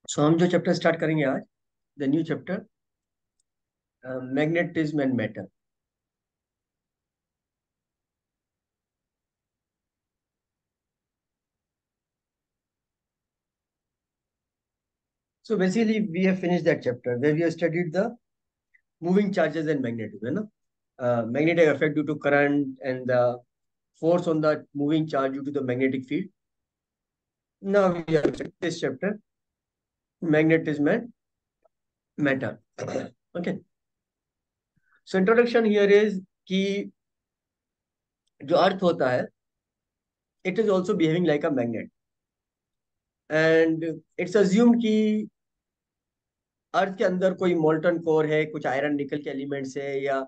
हम जो chapter start करेंगे आज, the new chapter, magnetism and matter. So basically we have finished that chapter where we have studied the moving charges and magnetism, है ना? Magnetic effect due to current and the force on the moving charge due to the magnetic field. Now we have studied this chapter, magnetism and matter. Okay. So introduction here is कि जो अर्थ होता है, it is also behaving like a magnet, and it's assumed कि अर्थ के अंदर कोई molten core है, कुछ आयरन निकल के एलिमेंट्स है, या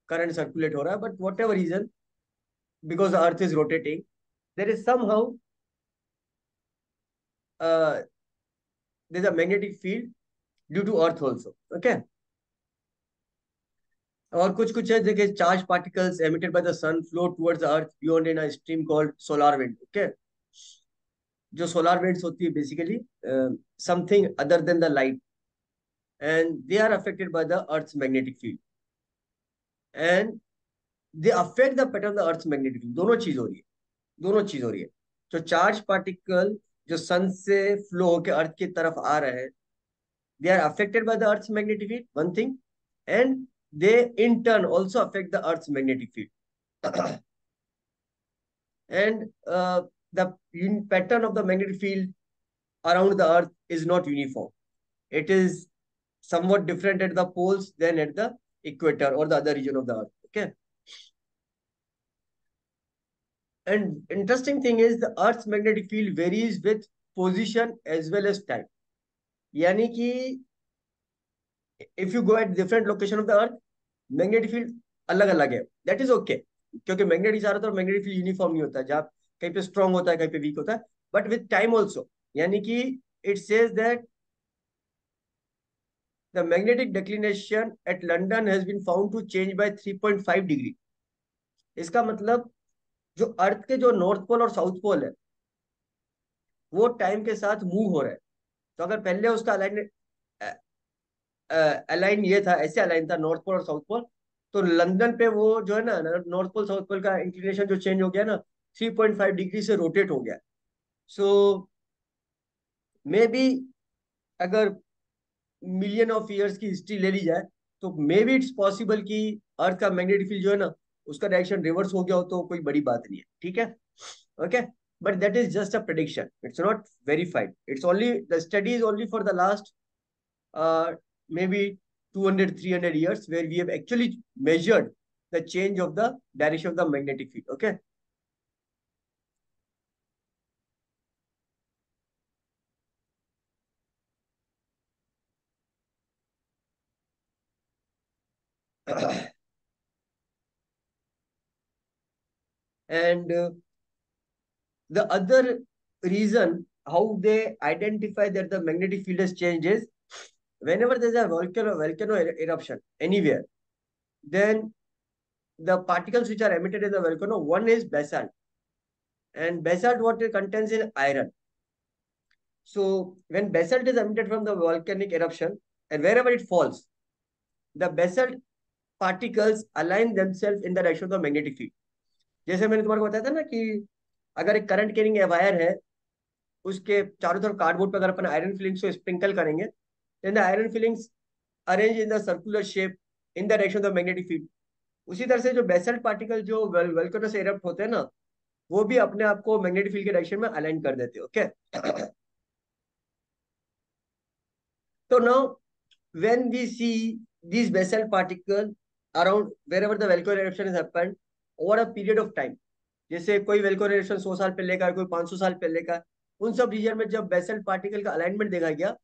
करंट सर्कुलेट हो रहा है, but whatever reason, because earth is rotating, there is somehow there is a magnetic field due to earth also. Okay. और कुछ कुछ है, देखिए, charge particles emitted by the sun flow towards earth beyond in a stream called solar wind. Okay. जो solar winds होती है basically something other than the light, and they are affected by the earth magnetic field, and they affect the pattern of the earth magnetic field. दोनों चीज हो रही है, दोनों चीज हो रही है। जो चार्ज पार्टिकल जो सन से फ्लो होकर अर्थ की तरफ आ रहे हैं, they are affected by the earth magnetic field, one thing, and they in turn also affect the earth magnetic field. And the pattern of the magnetic field around the earth is not uniform. It is somewhat different at the poles than at the equator or the other region of the earth. Okay. And interesting thing is the earth's magnetic field varies with position as well as time. यानी कि if you go at different location of the earth, magnetic field अलग अलग है, that is okay, क्योंकि magnetic चारों तरफ magnetic field uniform नहीं होता, जहाँ कहीं पे स्ट्रांग होता है कहीं पे वीक होता है, बट विद टाइम ऑल्सो, यानी कि it says that the magnetic declination at London has been found to change by 3.5 degree. इसका मतलब जो अर्थ के जो नॉर्थ पोल और साउथ पोल है, वो टाइम के साथ मूव हो रहा है। तो अगर पहले उसका अलाइन अलाइन ये था, ऐसे अलाइन था नॉर्थ पोल और साउथ पोल, तो लंदन पे वो जो है ना, नॉर्थ पोल साउथ पोल का इंक्लिनेशन जो चेंज हो गया ना, 3.5 डिग्री से रोटेट हो गया। सो मे बी अगर मिलियन ऑफ ईयर्स की हिस्ट्री ले ली जाए, तो मे बी इट्स पॉसिबल कि अर्थ का मैग्नेटिक फील्ड जो है ना, उसका डायरेक्शन रिवर्स हो गया हो, तो कोई बड़ी बात नहीं है, ठीक है। Okay. But that is just a prediction, it's not verified, it's only the study is only for the last maybe 200 300 years, where we have actually measured the change of the direction of the magnetic field. Okay. And the other reason how they identify that the magnetic field has changed is whenever there's a volcano eruption anywhere, then the particles which are emitted in the volcano, one is basalt, and basalt what it contains in iron. So when basalt is emitted from the volcanic eruption, and wherever it falls, the basalt particles align themselves in the direction of the magnetic field. जैसे मैंने तुम्हारे को बताया था ना कि अगर एक करंट कैरिंग वायर है, उसके चारों तरफ कार्डबोर्ड पर अगर अपन आयरन फिलिंग्स को स्प्रिंकल करेंगे, then the iron filings arrange in the circular shape in the direction of the magnetic field. उसी तरह से जो बेसल्ट पार्टिकल जो वोल्केनो से इरप्ट होते हैं ना, वो भी अपने आप को मैग्नेटिक फील्ड के डायरेक्शन में अलाइन कर देते हैं। ओके। तो now when we see these basalt particles around wherever the volcanic eruption has happened over a period of time, जैसे कोई volcanic eruption 100 साल पहले का, कोई 500 साल पहले का, उन सब रीजन में जब बेसल्ट पार्टिकल का अलाइनमेंट देखा गया,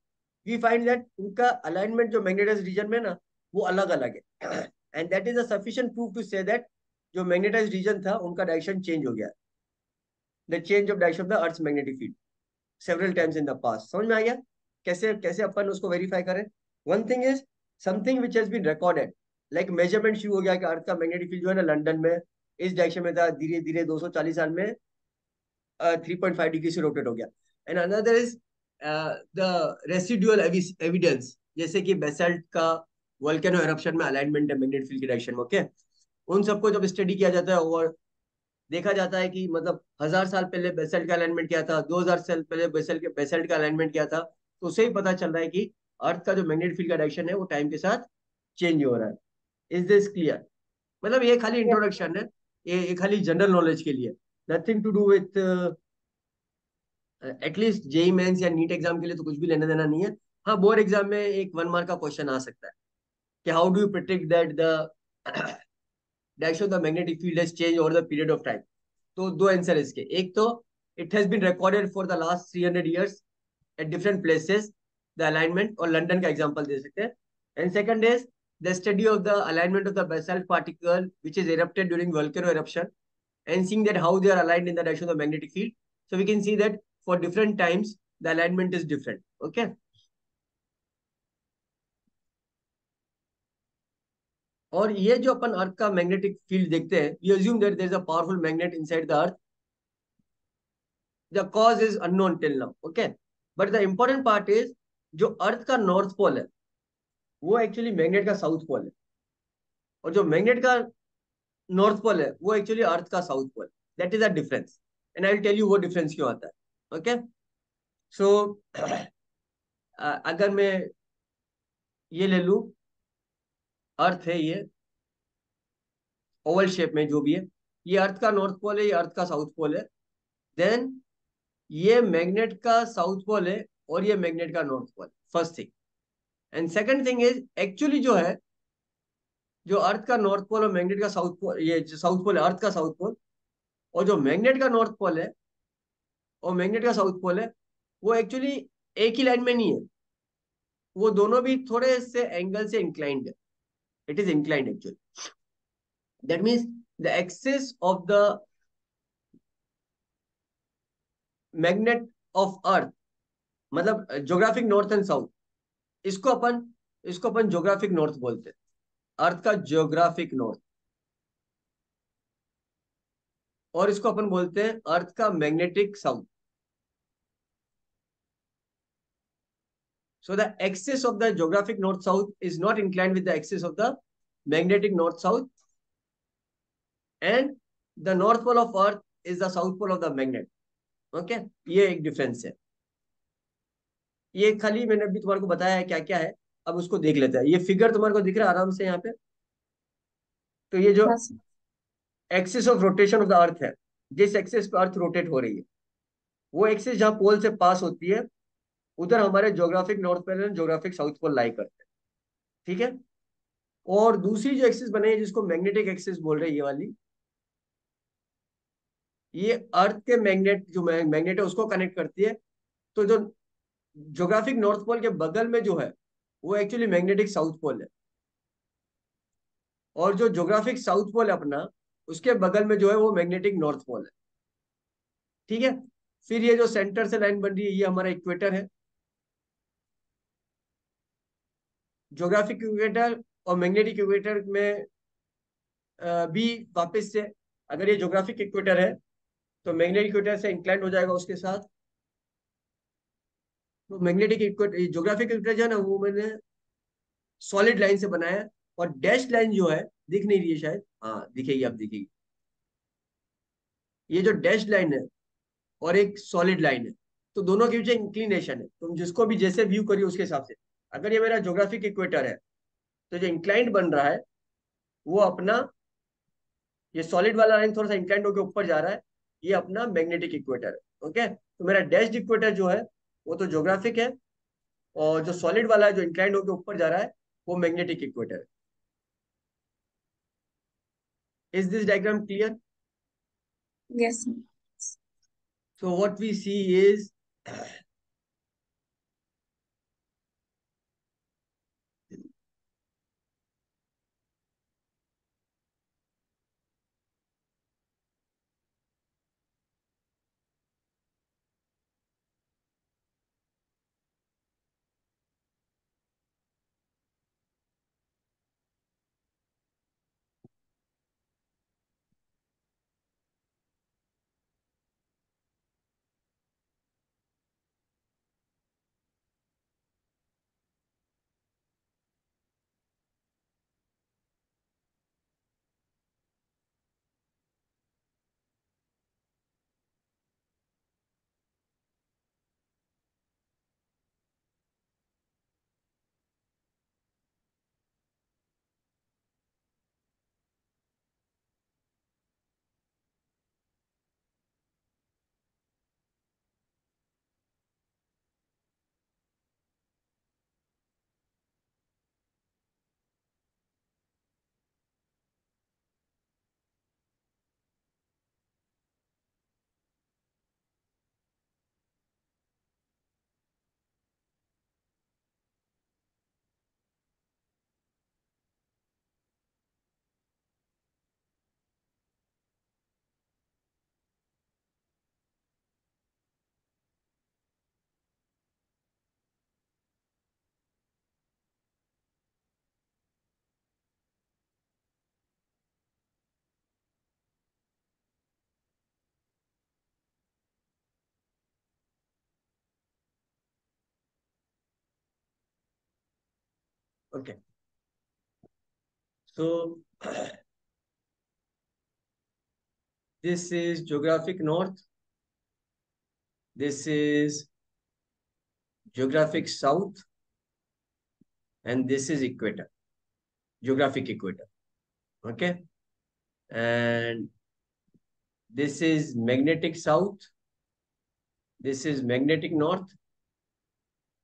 वी फाइंड दैट उनका अलाइनमेंट जो मैग्नेटाइज रीजन में ना, वो अलग अलग है। And that is a sufficient proof to say that जो मैग्नेटाइज रीजन था उनका डायरेक्शन चेंज हो गया, the change of direction of the earth magnetic field several times in the past. समझ में आ गया कैसे कैसे अपन उसको वेरीफाई करें? One thing is something which has been recorded, like measurement शुरू हो गया कि अर्थ का मैग्नेटिक फील्ड जो है ना लंदन में इस डायरेक्शन में था, धीरे धीरे 240 साल में 3.5 डिग्री से रोटेट हो गया। And another is the residual evidence, जैसे कि बेसाल्ट का वोल्केनो एरप्शन में अलाइनमेंट है मैग्नेटिक फील्ड की डायरेक्शन में, ओके। उन सबको जब स्टडी किया जाता है और देखा जाता है कि मतलब 1,000 साल पहले बेसाल्ट का अलाइनमेंट क्या था, 2,000 साल पहले बेसाल्ट का अलाइनमेंट क्या था, तो उससे ही पता चल रहा है कि अर्थ का जो मैग्नेटिक फील्ड का डायरेक्शन है वो टाइम के साथ चेंज हो रहा है। Is this clear? मतलब ये खाली Yes. इंट्रोडक्शन है, ये खाली जनरल नॉलेज के लिए, nothing to do with, at least JEE Mains या नीट एग्जाम के लिए तो कुछ भी लेना देना नहीं है। हाँ, बोर्ड एग्जाम में एक 1 मार्क का क्वेश्चन आ सकता है कि how do you predict that the direction of the magnetic field has change over the period of time. तो दो आंसर इसके, एक तो it has been recorded for the last 300 years at different places, the alignment, और London का example दे सकते हैं। And second is the study of the alignment of the basalt particle which is erupted during volcano eruption and seeing that how they are aligned in the direction of the magnetic field. So we can see that for different times the alignment is different. Okay. और ये जो अपन अर्थ का magnetic field देखते हैं, we assume that there is a powerful magnet inside the earth, the cause is unknown till now, okay. But the important part is जो earth का north pole है वो एक्चुअली मैग्नेट का साउथ पोल है, और जो मैग्नेट का north pole है वो एक्चुअली अर्थ का south pole. That is a difference, and I will tell you वो डिफरेंस क्यों आता है, ओके। सो अगर मैं ये ले लूं, अर्थ है ये ओवल शेप में जो भी है, ये अर्थ का नॉर्थ पोल है, ये अर्थ का साउथ पोल है, देन ये मैग्नेट का साउथ पोल है और ये मैग्नेट का north pole, first thing. And second thing is actually जो है, जो अर्थ का नॉर्थ पोल और मैग्नेट का साउथ पोल, ये जो साउथ पोल है अर्थ का साउथ पोल, और जो मैग्नेट का नॉर्थ पोल है और मैग्नेट का साउथ पोल है, वो एक्चुअली एक ही लाइन में नहीं है, वो दोनों भी थोड़े से एंगल से इंक्लाइंड है, it is inclined actually. That means the axis of the magnet of earth, मतलब ज्योग्राफिक नॉर्थ एंड साउथ, इसको अपन इसको अपन ज्योग्राफिक नॉर्थ बोलते हैं, अर्थ का ज्योग्राफिक नॉर्थ, और इसको अपन बोलते हैं अर्थ का magnetic south. So the axis of the geographic north-south is not inclined with the axis of the magnetic north-south, and the north pole of Earth is the south pole of the magnet. Okay, ये एक difference है। ये खाली मैंने अभी तुम्हारे को बताया है क्या क्या है, अब उसको देख लेते हैं। ये फिगर तुम्हारे को दिख रहा है आराम से यहाँ पे। तो ये जो Yes. Axis of rotation of the अर्थ है, जिस एक्सिस पे अर्थ रोटेट हो रही है, वो एक्सिस जहाँ पोल से पास होती है, उधर हमारे geographic north pole and geographic south pole lie करते हैं। ठीक है। और दूसरी जो एक्सिस बनी है जिसको मैग्नेटिक एक्सिस बोल रहे हैं, ये वाली, ये अर्थ के मैग्नेट, जो मैग्नेट है उसको कनेक्ट करती है। तो जो ज्योग्राफिक नॉर्थ पोल के बगल में जो है वो एक्चुअली मैग्नेटिक साउथ पोल है, और जो ज्योग्राफिक साउथ पोल है अपना, उसके बगल में जो है वो मैग्नेटिक नॉर्थ पोल है। ठीक है। फिर ये जो सेंटर से लाइन बन रही है ये हमारा इक्वेटर है। ज्योग्राफिक इक्वेटर और मैग्नेटिक इक्वेटर में भी वापस से, अगर ये ज्योग्राफिक इक्वेटर है तो मैग्नेटिक इक्वेटर से इंक्लाइंड हो जाएगा उसके साथ। तो मैग्नेटिक इक्वेटर, ज्योग्राफिक इक्वेटर जो है ना, वो मैंने सॉलिड लाइन से बनाया है, और डैश लाइन जो है दिख नहीं रही है शायद, हाँ दिखेगी, अब दिखेगी। ये जो डैश लाइन है और एक सॉलिड लाइन है, तो दोनों के बीच इंक्लिनेशन है, तुम जिसको भी जैसे व्यू करिए उसके हिसाब से। अगर ये मेरा ज्योग्राफिक इक्वेटर है, तो जो इंक्लाइंड बन रहा है वो अपना, ये सॉलिड वाला लाइन थोड़ा सा इंक्लाइंड होकर ऊपर जा रहा है, ये अपना मैग्नेटिक इक्वेटर है। ओके, तो मेरा डैश इक्वेटर जो है वो तो ज्योग्राफिक है, और जो सॉलिड वाला है जो इंक्लाइंड होकर ऊपर जा रहा है वो मैग्नेटिक इक्वेटर है। Is this diagram clear? Yes. So what we see is Okay. So this is geographic north. This is geographic south, and this is equator, geographic equator. Okay. And this is magnetic south. This is magnetic north,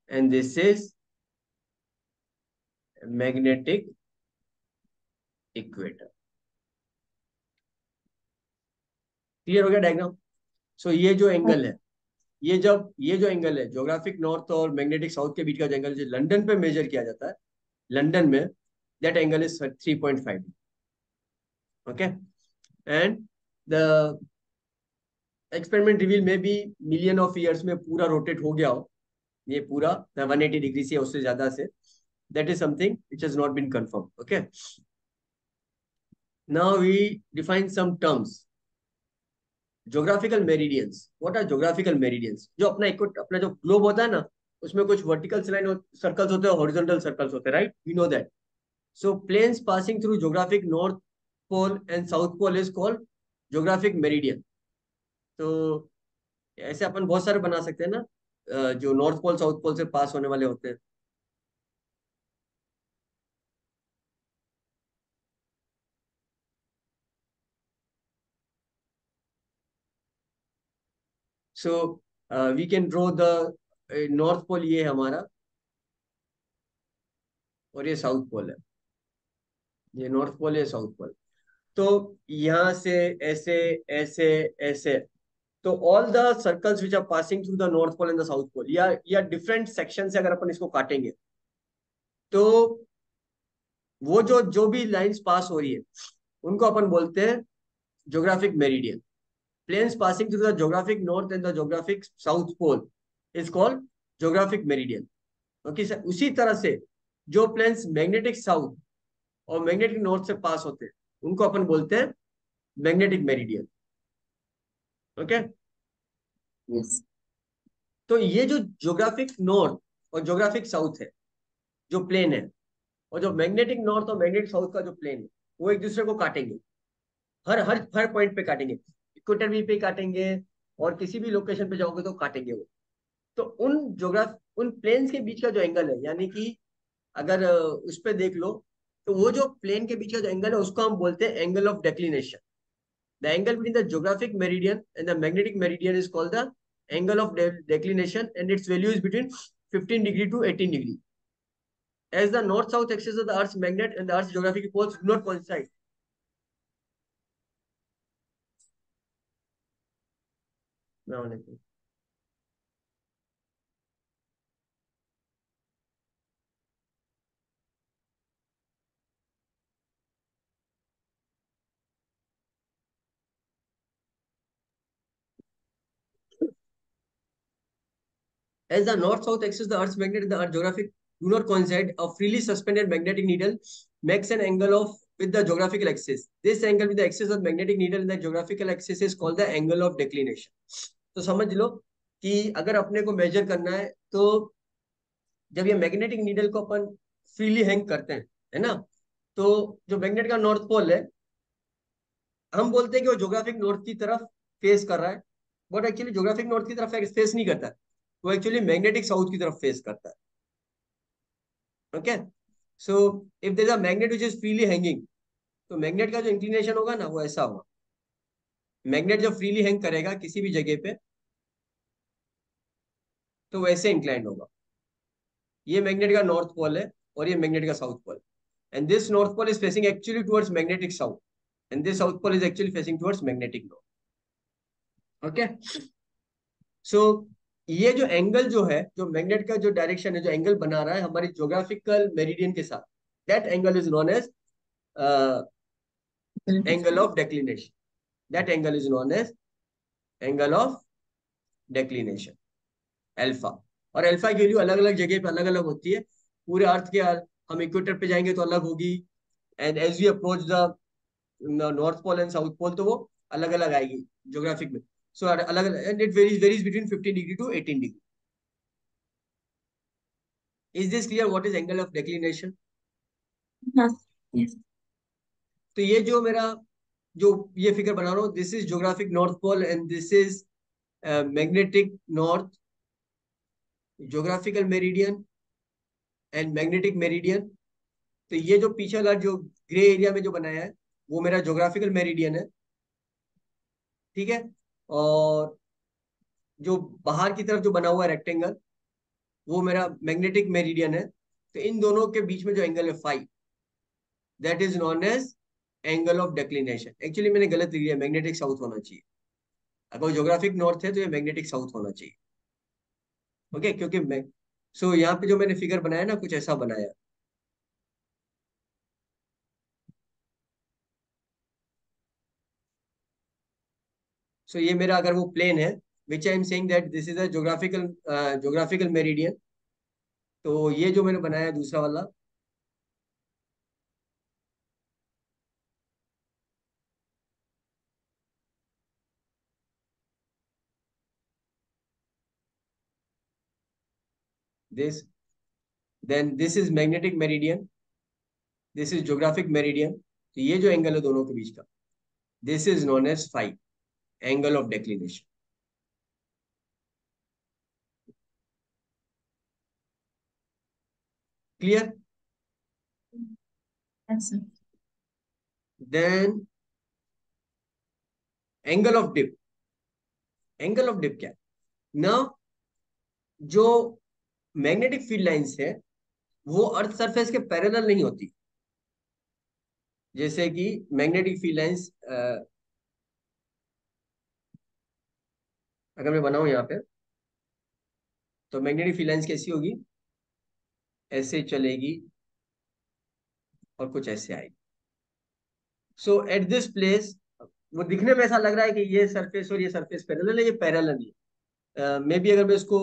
and this is magnetic equator. Clear हो गया diagram? सो ये जो angle है, ये जो angle है geographic north और magnetic south के बीच का जो एंगल जो लंदन पे मेजर किया जाता है, लंदन में, that angle is 3.5. Okay. And the experiment reveal में भी मिलियन ऑफ ईयर्स में पूरा रोटेट हो गया हो, ये पूरा 180 डिग्री से उससे ज्यादा से. That is something which has not been confirm. Okay. Now we define some terms. Geographical meridians. What are geographical meridians? जो अपना जो ग्लोब होता है ना, उसमें कुछ वर्टिकल लाइन सर्कल्स होते हैं, हॉरिजॉन्टल सर्कल्स होते हैं, right? We know that. So planes passing through geographic north pole and south pole is called geographic meridian. तो ऐसे अपन बहुत सारे बना सकते हैं ना, जो नॉर्थ पोल साउथ पोल से पास होने वाले होते हैं. So we can draw the north pole, ये है हमारा, और ये साउथ पोल है. ये नॉर्थ पोल है, साउथ पोल. तो यहां से ऐसे ऐसे ऐसे, तो all the circles which are passing through the north pole and the south pole, या डिफरेंट सेक्शन से अगर अपन इसको काटेंगे, तो वो जो जो भी लाइंस पास हो रही है उनको अपन बोलते हैं geographic meridian. Planes passing through the geographic north and the geographic south pole is called geographic meridian. Okay sir. उसी तरह से जो प्लेन्स मैग्नेटिक साउथ और मैग्नेटिक नॉर्थ से पास होते हैं उनको अपन बोलते हैं मैग्नेटिक मेरिडियन. ओके. Yes. तो ये जो ज्योग्राफिक नॉर्थ और ज्योग्राफिक साउथ है, जो प्लेन है, और जो मैग्नेटिक नॉर्थ और मैग्नेटिक साउथ का जो प्लेन है, वो एक दूसरे को काटेंगे. हर हर हर पॉइंट पे काटेंगे. इक्वेटर भी पे काटेंगे, और किसी भी लोकेशन पे जाओगे तो काटेंगे वो. तो उन प्लेन्स के बीच का जो एंगल है, यानी कि अगर उस पे देख लो, तो वो जो प्लेन के बीच का जो एंगल है उसको हम बोलते हैं angle of declination. The angle between the geographic meridian and the magnetic meridian is called the angle of declination, and its value is between 15 degree to 18 degree. As the north-south axis of the Earth's magnet and the Earth's geographic poles do not coincide. As the north-south axis of the Earth's magnet and the Earth's geographic do not coincide, a freely suspended magnetic needle makes an angle of with the geographical axis. This angle with the axis of the magnetic needle and the geographical axis is called the angle of declination. तो समझ लो कि अगर अपने को major करना है, तो जब ये मैग्नेटिक नीडल को अपन फ्रीली हैंग करते हैं, है ना, तो जो मैग्नेट का नॉर्थ पोल है, हम बोलते हैं कि वो ज्योग्राफिक नॉर्थ की तरफ फेस कर रहा है, बट एक्चुअली ज्योग्राफिक नॉर्थ की तरफ फेस नहीं करता है, वो एक्चुअली मैग्नेटिक साउथ की तरफ फेस करता है. Okay. So if there is a magnet which is freely hanging, तो मैग्नेट का जो इंक्लिनेशन होगा ना, वो ऐसा होगा. मैग्नेट जब फ्रीली हैंग करेगा किसी भी जगह पे, तो वैसे इंक्लाइंड होगा. ये मैग्नेट का नॉर्थ पोल है, और ये मैग्नेट का south pole. And this north pole is facing actually towards magnetic south, and this south pole is actually facing towards magnetic north. Okay. So ये जो एंगल जो है, जो मैग्नेट का जो डायरेक्शन है, जो एंगल बना रहा है हमारी ज्योग्राफिकल मेरिडियन के साथ, that angle is known as angle of declination. That angle is known as angle of declination, alpha. और अल्फा की वैल्यू अलग अलग जगह पे अलग अलग होती है. पूरे अर्थ के हम इक्वेटर पे जाएंगे तो अलग होगी, and as we approach the north pole and south pole, तो वो अलग अलग आएगी ज्योग्राफिक में. सो अलग अलग, and it varies between 15 degree to 18 degree. Is this clear what is angle of declination? हाँ, yes. तो ये जो मेरा जो ये फिगर बना रहा हूँ, this is geographic north pole and this is magnetic north, geographical meridian and magnetic meridian. तो ये जो पीछे वाला जो ग्रे एरिया में जो बनाया है वो मेरा ज्योग्राफिकल मेरिडियन है, ठीक है। और जो बाहर की तरफ जो बना हुआ है रेक्टेंगल वो मेरा मैग्नेटिक मेरिडियन है। तो इन दोनों के बीच में जो एंगल है phi, that is known as angle of declination. Actually मैंने गलत लिख दिया, मैग्नेटिक साउथ होना चाहिए। अगर ज्योग्राफिक नॉर्थ है तो ये मैग्नेटिक साउथ होना चाहिए। ओके, क्योंकि मैं यहाँ पे जो मैंने फिगर बनाया ना कुछ ऐसा बनाया। ये मेरा अगर वो प्लेन है, which I am saying that this is a geographical meridian. तो ये जो मैंने बनाया है दूसरा वाला, this, then this is magnetic meridian, this is geographic meridian. तो ये जो एंगल है दोनों के बीच का, this is known as phi, angle of declination. Clear? Yes, sir. Then angle of dip. Angle of dip क्या है ना, जो मैग्नेटिक फील्ड लाइंस है वो अर्थ सरफेस के पैरेलल नहीं होती। जैसे कि मैग्नेटिक फील्ड लाइंस अगर मैं बनाऊं यहाँ पे, तो मैग्नेटिक फील्ड लाइंस कैसी होगी, ऐसे चलेगी और कुछ ऐसे आएगी। एट दिस प्लेस वो दिखने में ऐसा लग रहा है कि ये सरफेस और ये सरफेस पैरेलल है, ये पैरेलल नहीं है। मे बी अगर मैं इसको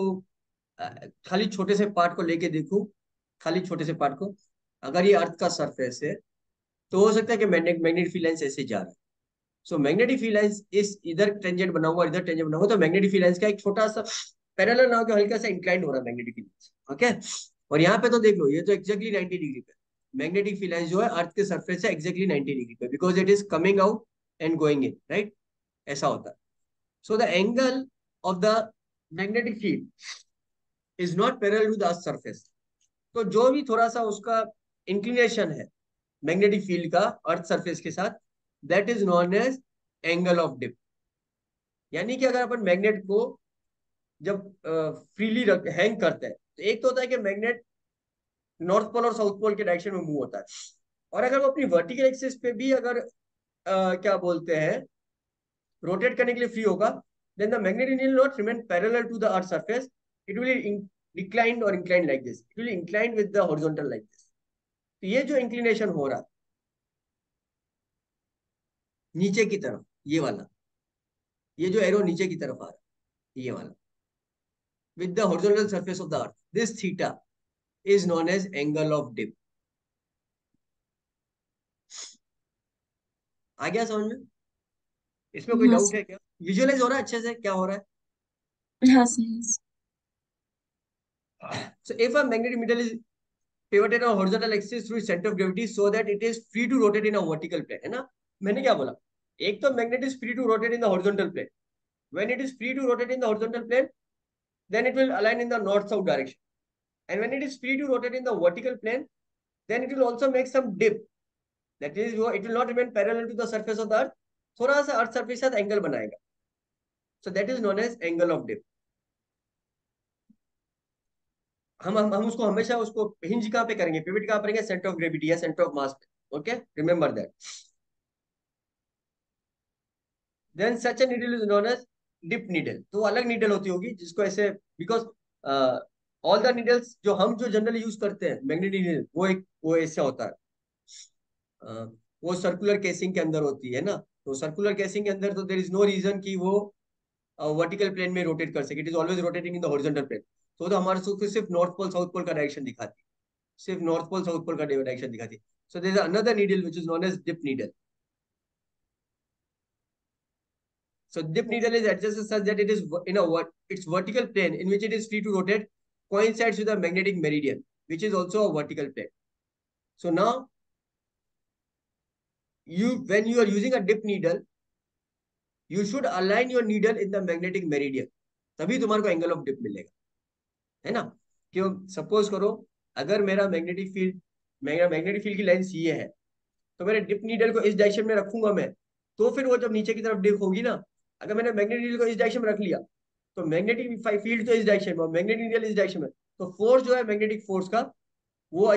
खाली छोटे से पार्ट को लेके देखूं, खाली छोटे से पार्ट को, अगर ये अर्थ का सरफेस है तो हो सकता है कि मैग्नेटिक फील्ड लाइंस ऐसे जा रहा है। मैग्नेटिक फील्ड लाइंस इस इधर टेंजेंट बना हुआ, इधर टेंजेंट बना हुआ, तो मैग्नेटिक फील्ड लाइंस का एक छोटा सा पैरेलल ना होकर हल्का सा इंक्लाइंड हो रहा है मैग्नेटिक फील्ड लाइंस। ओके, और यहाँ पे तो देख लो ये तो एक्जैक्टली 90 डिग्री पे मैग्नेटिक फील्ड लाइंस जो है अर्थ के सरफेस से एक्जैक्टली 90 डिग्री पे, because it is coming out and going in, right? ऐसा होता है। The angle of the magnetic field is not parallel to the earth surface. तो जो भी थोड़ा सा उसका इंक्लिनेशन है मैग्नेटिक फील्ड का अर्थ सरफेस के साथ, that is known as angle of dip. यानी कि अगर अपन मैग्नेट को जब फ्रीली हैंग करते हैं, तो एक तो होता है कि मैग्नेट नॉर्थ पोल और साउथ पोल के डायरेक्शन में मूव होता है, और अगर वो अपनी वर्टिकल एक्सिस पे भी अगर क्या बोलते हैं रोटेट करने के लिए फ्री होगा, then the magnet will not remain parallel to the earth surface, it will decline और incline like this, it will incline with the horizontal like this. तो ये जो इंक्लिनेशन हो रहा है नीचे की तरफ, ये वाला, ये जो एरो नीचे की तरफ आ रहा है ये वाला, with the horizontal surface of the earth, this theta is known as angle of dip। आ गया समझ में? इसमें कोई हाँ, डाउट sir. है क्या? विजुअलाइज हो रहा है अच्छे से क्या हो रहा हाँ, sir. Yes. है? If a magnetic metal is pivoted on horizontal axis through its center of gravity so that it is free to rotate in a vertical plane, है ना? मैंने क्या बोला? एक तो magnet is free to rotate in the horizontal plane. When it is free to rotate in the horizontal plane, then it will align in the north-south direction. And when it is free to rotate in the vertical plane, then it will also make some dip. That is, it will not remain parallel to the surface of the earth. थोड़ा सा अर्थ surface के साथ angle बनाएगा। That is known as angle of dip. हम उसको हमेशा उसको hinge कहाँ पे करेंगे, पिवट कहाँ करेंगे, सेंटर ऑफ ग्रेविटी या सेंटर ऑफ मास पे। Okay, remember that. Then such a needle is known as dip needle. तो अलग नीडल होती होगी जिसको ऐसे, बिकॉज ऑल द नीडल्स जो हम जो जनरली यूज करते हैं मैग्नेटिक नीडल, वो ऐसा होता है, वो सर्कुलर केसिंग के अंदर होती है ना। तो सर्कुलर केसिंग के अंदर तो देयर इज नो रीजन कि वो वर्टिकल प्लेन में रोटेट कर सके, it is always rotating in the horizontal plane. तो हमारे सिर्फ नॉर्थ पोल साउथ पोल का डायरेक्शन दिखाती है, सिर्फ नॉर्थ पोल साउथ पोल का डायरेक्शन दिखाती है। There is another needle which is known as dip needle. Dip Yes. needle is adjusted such that it is in a its vertical plane in which it is free to rotate coincides with the magnetic meridian, which is also a vertical plane. So now when you are using a dip needle, you should align your needle in the magnetic meridian. तभी तुम्हारे को angle of dip मिलेगा, है ना? क्यों? Suppose करो, अगर मेरा मैग्नेटिक फील्ड की लेंथ ये है, तो मेरे डिप नीडल को इस डायरेक्शन में रखूंगा मैं, तो फिर वो जब नीचे की तरफ डिप होगी ना, अगर मैंने मैग्नेटिक नीडल को इस डायरेक्शन में रख लिया, तो मैग्नेटिक फील्ड तो इस डायरेक्शन में, मैग्नेटिक नीडल इस डायरेक्शन में, तो फोर्स जो है मैग्नेटिक फोर्स का, वो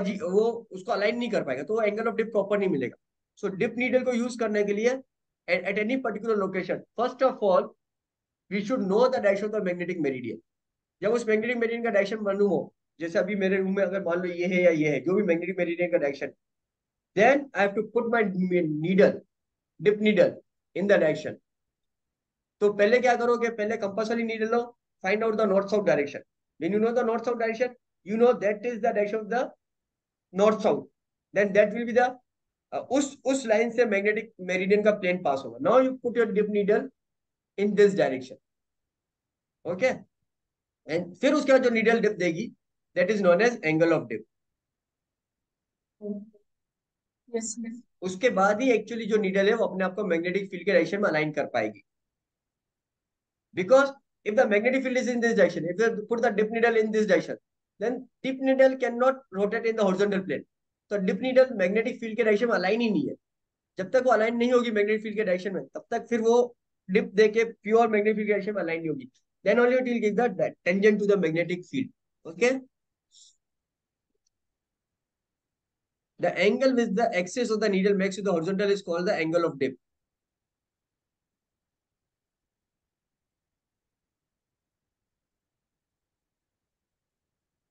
उसको अलाइन नहीं कर पाएगा, तो वो एंगल ऑफ डिप प्रॉपर नहीं मिलेगा. सो डिप नीडल को यूज करने के लिए at any particular location, first of all we should know the direction of the magnetic meridian. जब उस मैग्नेटिक मेरिडियन का डायरेक्शन मालूम हो, जैसे अभी मेरे रूम में अगर मान लो ये है या ये है, जो भी मैग्नेटिक मेरिडियन का direction, then I have to put my needle, dip needle in the direction. तो पहले क्या करोगे? पहले कंपास वाली needle low, find out the north south direction. When you know the north south direction, you know that is the direction of the north south. Then that will be the उस line से magnetic meridian का plane pass होगा. Now you put your dip needle in this direction. Okay, and फिर उसके बाद जो needle dip देगी, that is known as angle of dip. Yes, ma'am. उसके बाद ही एक्चुअली जो नीडल है वो अपने आप को मैग्नेटिक फील्ड के डायरेक्शन में अलाइन कर पाएगी. Because if the magnetic field is in this direction, if you put the dip needle in this direction, then dip needle cannot rotate in the horizontal plane. तो dip needle magnetic field के direction में align ही नहीं है. जब तक वो align नहीं होगी मैग्नेटिक फील्ड के डायरेक्शन में, तब तक फिर वो डिप देके प्योर मैग्नेटिक फील्ड के डायरेक्शन में अलाइन नहीं होगी. Then only it will give the tangent to the magnetic field. Okay. The angle with the axis of the needle makes to the horizontal is called the angle of dip.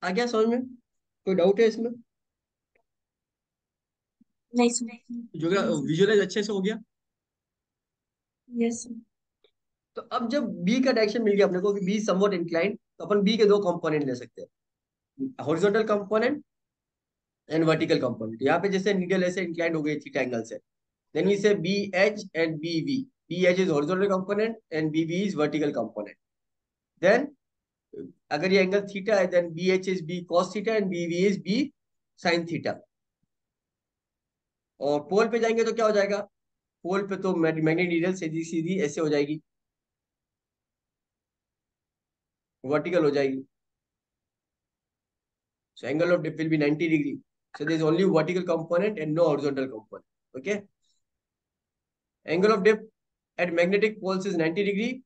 आ गया समझ में? कोई doubt है इसमें? नहीं sir. जो visualise अच्छे से हो गया. Yes, sir. तो अब जब बी का डायरेक्शन मिल गया अपने को कि बी समवॉट इंक्लाइंड, तो अपन बी के दो कंपोनेंट ले सकते हैं, horizontal component and vertical component. यहाँ पे जैसे नीडल ऐसे इंक्लाइंड हो गई थीटा एंगल से, then we say B H and B V. B H is horizontal component and B V is vertical component. Then अगर ये एंगल थीटा है, then B H is B cos theta and B V is B sign theta. और pole पे जाएंगे तो क्या हो जाएगा? पोल पे तो मैग्नेटिक नीडल सीधी सीधी ऐसे हो जाएगी, वर्टिकल हो जाएगी. So angle of dip will be 90 degree. So there is only vertical component and no horizontal component. Okay. Angle of dip at magnetic poles is 90 degree,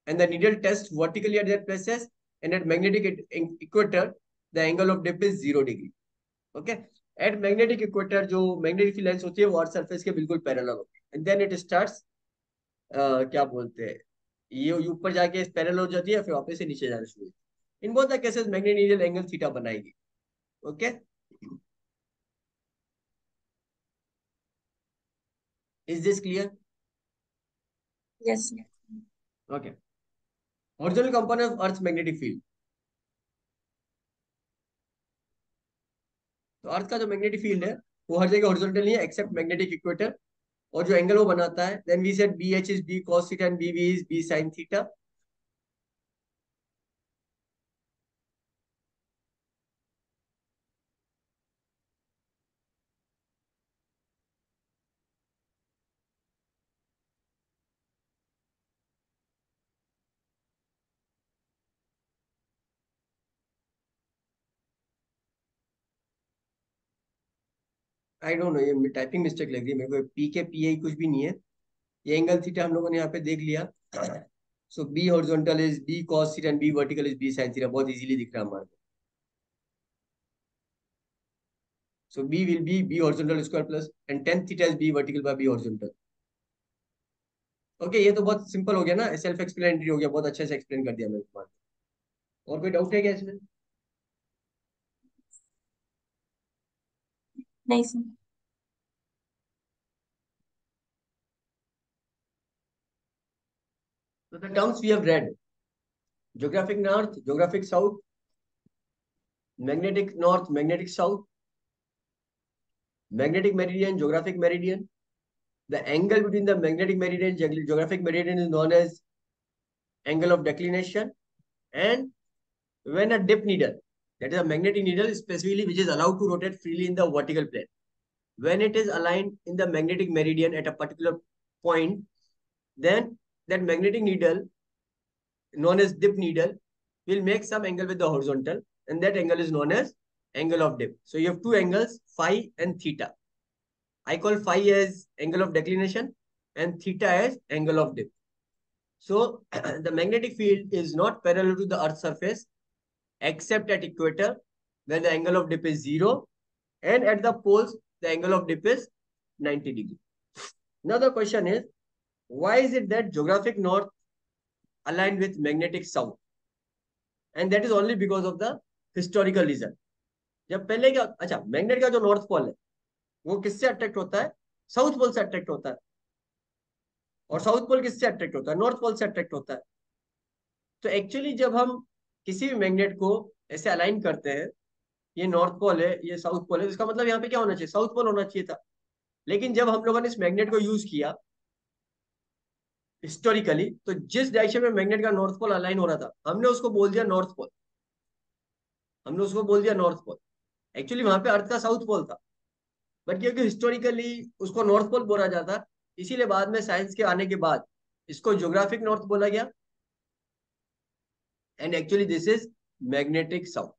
and the needle tests vertically at their places, and at magnetic equator the angle of dip is 0 degree. Okay. At magnetic equator जो magnetic field lines होती है वो अर्थ surface के बिल्कुल parallel होती है, and then it starts क्या बोलते हैं, ये ऊपर जाके पैरेलल हो जाती है, फिर वापस से नीचे जाना शुरू. In both the cases magnetic needle angle theta बनाएगी. Okay. Is this clear? Yes, sir. Okay. Horizontal component of Earth's magnetic field. तो अर्थ का जो मैग्नेटिक फील्ड है वो हर जगह हॉरिजॉन्टल नहीं है एक्सेप्ट मैग्नेटिक इक्वेटर. और जो एंगल वो बनाता है, then we said B H is B cos theta and B V is B sign theta. I don't know, ये टाइपिंग मिस्टेक लग रही है मेरे को. पी के पी आई कुछ भी नहीं है. ये एंगल थीटा हम लोगों ने यहाँ पे देख लिया. So B horizontal is B cos theta and B vertical is B sign theta. बहुत इजीली दिख रहा है हमारे को. So B will be B horizontal square plus and tan theta is B vertical by B horizontal. Okay, ये तो बहुत simple हो गया ना, सेल्फ एक्सप्लेनेटरी हो गया, बहुत अच्छे से एक्सप्लेन कर दिया मैंने तुम्हारे. और कोई डाउट है क्या इसमें? नहीं sir. So the terms we have read: geographic north, geographic south, magnetic north, magnetic south, magnetic meridian, geographic meridian. The angle between the magnetic meridian and geographic meridian is known as angle of declination. And when a dip needle, that is a magnetic needle specifically which is allowed to rotate freely in the vertical plane, when it is aligned in the magnetic meridian at a particular point, then that magnetic needle, known as dip needle, will make some angle with the horizontal, and that angle is known as angle of dip. So you have two angles, phi and theta. I call phi as angle of declination and theta as angle of dip. So the magnetic field is not parallel to the Earth's surface except at equator, where the angle of dip is 0, and at the poles, the angle of dip is 90 degrees. Now the question is, why is it that geographic north aligned with magnetic south? And that is only because of the historical reason. जब पहले क्या, अच्छा, magnet का जो north pole है वो किससे attract होता है? साउथ पोल से अट्रैक्ट होता है. और साउथ पोल किससे अट्रैक्ट होता है? नॉर्थ पोल से अट्रैक्ट होता है. तो एक्चुअली जब हम किसी भी मैग्नेट को ऐसे अलाइन करते हैं, ये नॉर्थ पोल है, ये साउथ पोल है, तो इसका मतलब यहाँ पे क्या होना चाहिए? साउथ पोल होना चाहिए था. लेकिन जब हम लोगों ने इस मैग्नेट को यूज किया हिस्टोरिकली, तो जिस डायरेक्शन में मैग्नेट का नॉर्थ पोल अलाइन हो रहा था, हमने उसको बोल दिया नॉर्थ पोल. हमने उसको बोल दिया नॉर्थ पोल. एक्चुअली वहां पे अर्थ का साउथ पोल था, बट क्योंकि हिस्टोरिकली उसको नॉर्थ पोल बोला जाता, इसीलिए बाद में साइंस के आने के बाद इसको ज्योग्राफिक नॉर्थ बोला गया. And actually this is magnetic south.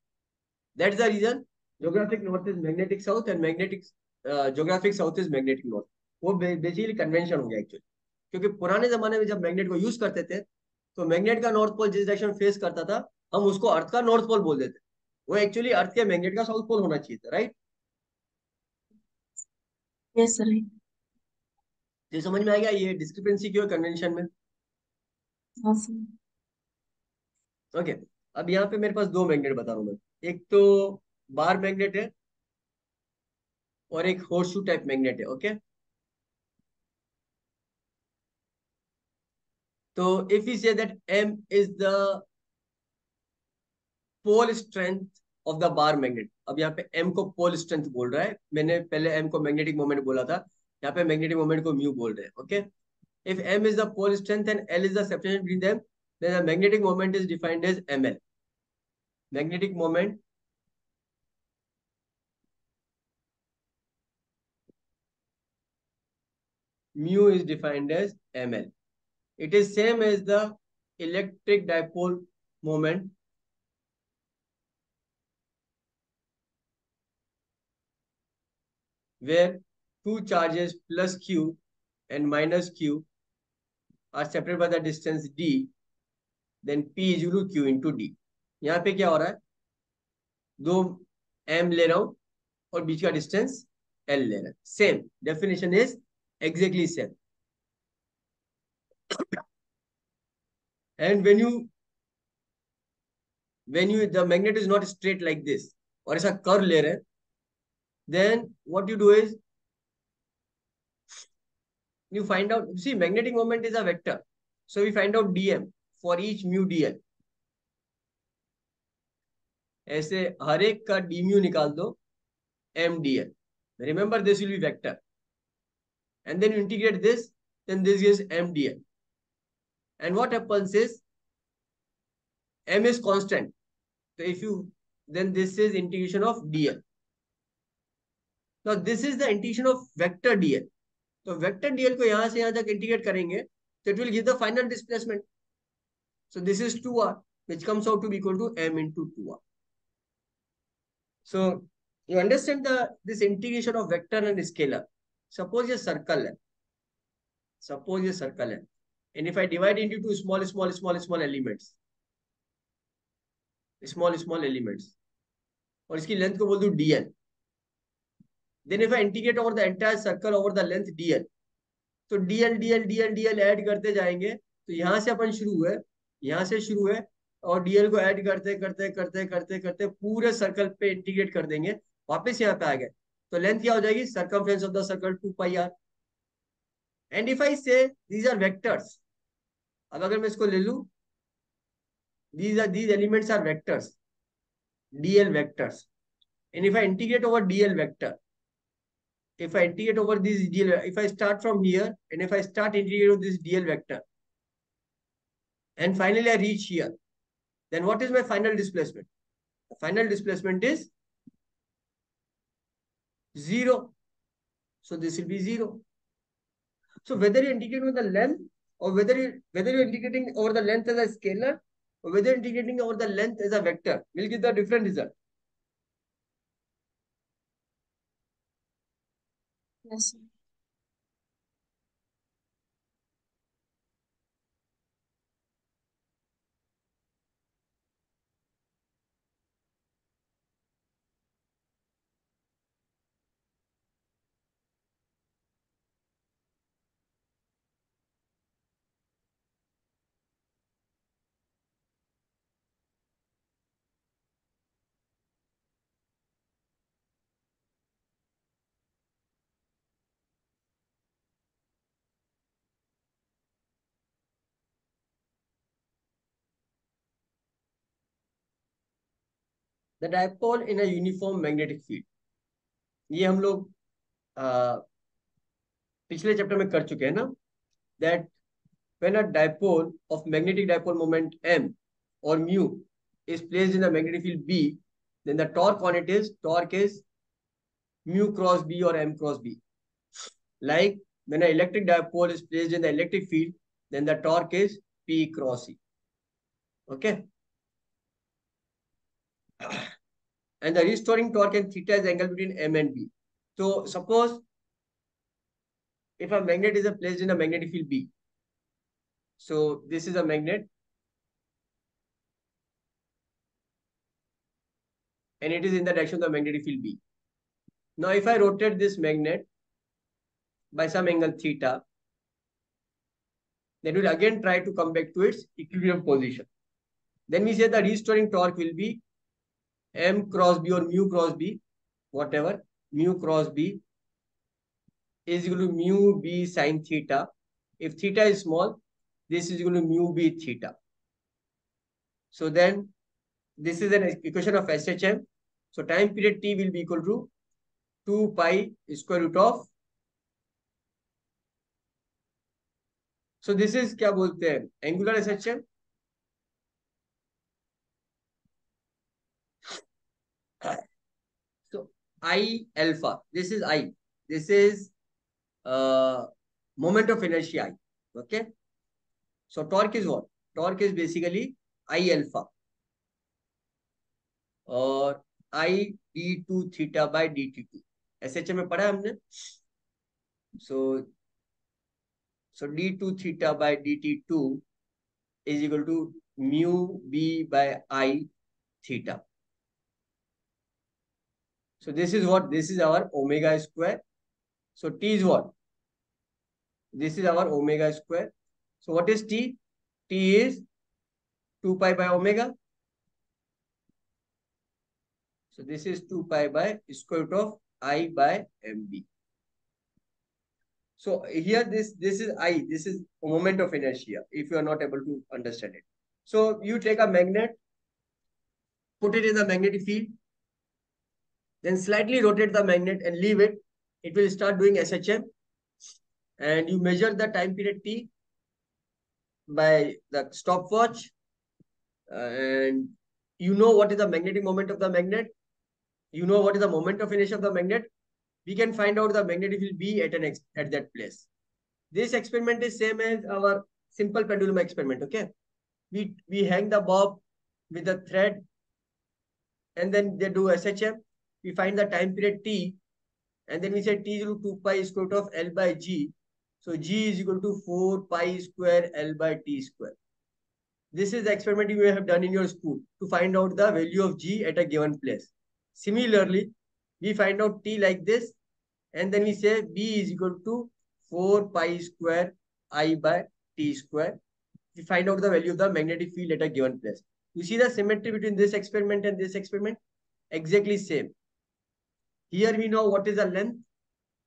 That is the reason geographic north is magnetic south and magnetic geographic south is magnetic north. वो बेसिकली कन्वेंशन हो गया एक्चुअली, क्योंकि पुराने जमाने में जब मैग्नेट को यूज करते थे, तो मैग्नेट का नॉर्थ पोल जिस डायरेक्शन फेस करता था, हम उसको अर्थ का नॉर्थ पोल बोल देते. वो एक्चुअली अर्थ के मैग्नेट का साउथ पोल होना चाहिए था, राइट? Yes, right. ये समझ में आ गया ये डिस्क्रिपेंसी क्यों है कन्वेंशन में? Awesome. ओके. अब यहाँ पे मेरे पास दो मैग्नेट बता रहा हूँ मैं. एक तो बार मैग्नेट है और एक हॉर्सशू टाइप मैग्नेट है. ओके. तो if you say that m is the pole strength of the bar magnet. अब यहाँ पे m को पोल स्ट्रेंथ बोल रहा है. मैंने पहले m को मैग्नेटिक मोमेंट बोला था, यहाँ पे मैग्नेटिक मोमेंट को म्यू बोल रहे हैं. Okay. If m is the pole strength and L is the separation between them, then the magnetic moment is defined as ml. Magnetic moment mu is defined as ml. It is same as the electric dipole moment, where two charges plus q and minus q are separated by the distance d, then p is equal to q into d. यहाँ पे क्या हो रहा है? दो m ले रहा हूं और बीच का डिस्टेंस l ले रहा है. Same definition is exactly same. And when you the magnet is not straight like this, और ऐसा कर्व ले रहे हैं, then what you do is you find out, see, magnetic moment is a vector, so we find out dm for each mu dl. ऐसे हर एक का d mu निकाल दो m dl. Remember, this will be vector, and then you integrate this, then this is m dl. And what happens is m is constant, so if you, then this is integration of dl. Now this is the integration of vector dl. तो vector DL को यहां से यहां तक integrate करेंगे, तो it will give the final displacement. So this is 2r, which comes out to be equal to m into 2r. So you understand this integration of vector and scalar. Suppose ये circle है. Suppose ये circle है, and if I divide into two small elements, small elements, और इसकी length को बोल दूं dl, then if I integrate over the entire circle over the length dl, तो dl ऐड करते जाएंगे. तो यहां से अपन शुरू हुए, यहां से शुरू है, और डीएल को ऐड करते करते करते करते करते पूरे सर्कल पे इंटीग्रेट कर देंगे, वापस यहाँ पे आ गए. तो लेंथ क्या हो जाएगी? Circumference of the circle 2πr. And if I से दीज आर वेक्टर्स, अब अगर मैं इसको ले लू, these elements are vectors, dl vectors. And if I integrate over dl vector, if I integrate over this dl, if I start from here and if I start integrating over this dl vector, and finally I reach here, then what is my final displacement? The final displacement is 0. So this will be 0. So whether you're integrating with the length or whether you're integrating over the length as a scalar or whether you're integrating over the length as a vector will give the different result. Yes, sir. The dipole in a uniform magnetic field. ये हम लोग पिछले chapter में कर चुके हैं ना. That when a dipole of magnetic dipole moment m or mu is placed in the magnetic field B, then the torque is mu cross B or m cross B. Like when an electric dipole is placed in the electric field, then the torque is P cross E. Okay. And the restoring torque and theta is the angle between M and B. So suppose if a magnet is placed in a magnetic field B, so this is a magnet and it is in the direction of the magnetic field B. Now if I rotate this magnet by some angle theta, then it will again try to come back to its equilibrium position. Then we say the restoring torque will be M cross B or mu cross B, whatever, mu cross B is equal to mu B sine theta. If theta is small, this is equal to mu B theta. So then this is an equation of SHM. So time period T will be equal to 2 pi square root of. So this is क्या बोलते हैं angular SHM. So I alpha. This is I. This is moment of inertia I. Okay. So torque is what? Torque is basically I alpha और I d2 theta by dt2. SHM में पढ़ा है हमने. So d2 theta by dt2 is equal to mu b by I theta. So this is what? This is our omega square. So T is what? This is our omega square. So what is T? T is 2 pi by omega. So this is 2 pi by square root of I by mb. So here this is I. This is moment of inertia if you are not able to understand it. So you take a magnet, put it in the magnetic field, then slightly rotate the magnet and leave it. It will start doing SHM. And you measure the time period T by the stopwatch. And you know what is the magnetic moment of the magnet. You know what is the moment of inertia of the magnet. We can find out the magnetic field B at that place. This experiment is same as our simple pendulum experiment. Okay, we hang the bob with the thread, and then they do SHM. We find the time period T, and then we say T is equal to 2 pi square root of L by G. So G is equal to 4 pi square L by T square. This is the experiment you have done in your school to find out the value of G at a given place. Similarly, we find out T like this, and then we say B is equal to 4 pi square I by T square. We find out the value of the magnetic field at a given place. You see the symmetry between this experiment and this experiment? Exactly same. Here we know what is the length.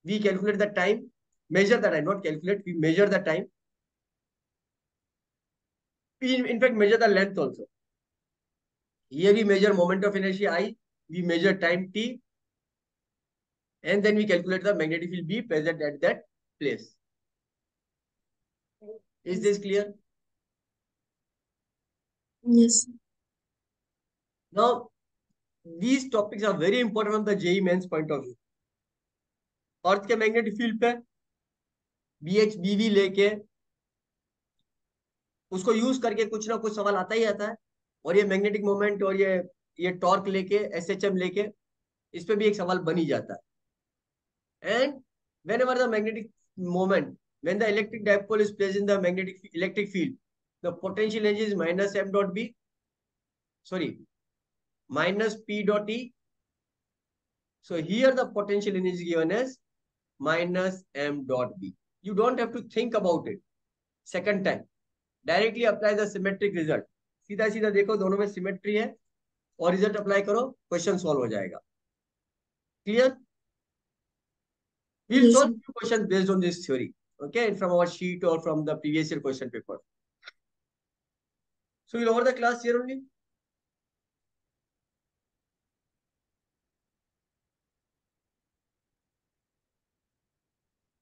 We calculate the time, measure the time, not calculate, we measure the time. We in fact measure the length also. Here we measure moment of inertia I, we measure time T, and then we calculate the magnetic field B present at that place. Is this clear? Yes. Now, these topics are very important from the JEE Mains point of view. अर्थ के magnetic field पे BH BV लेके उसको use करके कुछ ना कुछ सवाल आता ही आता है। और ये मैग्नेटिक मोमेंट और ये टॉर्क लेके SHM लेके इस पे भी एक सवाल बन ही जाता है। And when ever the magnetic moment, when the electric dipole is placed in the magnetic electric field, the potential energy is minus m dot b, sorry, minus p dot e. So here the potential energy is given as minus m dot b. You don't have to think about it second time. Directly apply the symmetric result. सीधा सीधा देखो दोनों में symmetry है और result apply करो, question solve हो जाएगा। Clear? We'll Yes, solve sir. few questions based on this theory, okay, from our sheet or from the previous year question paper. So we'll over the class here only.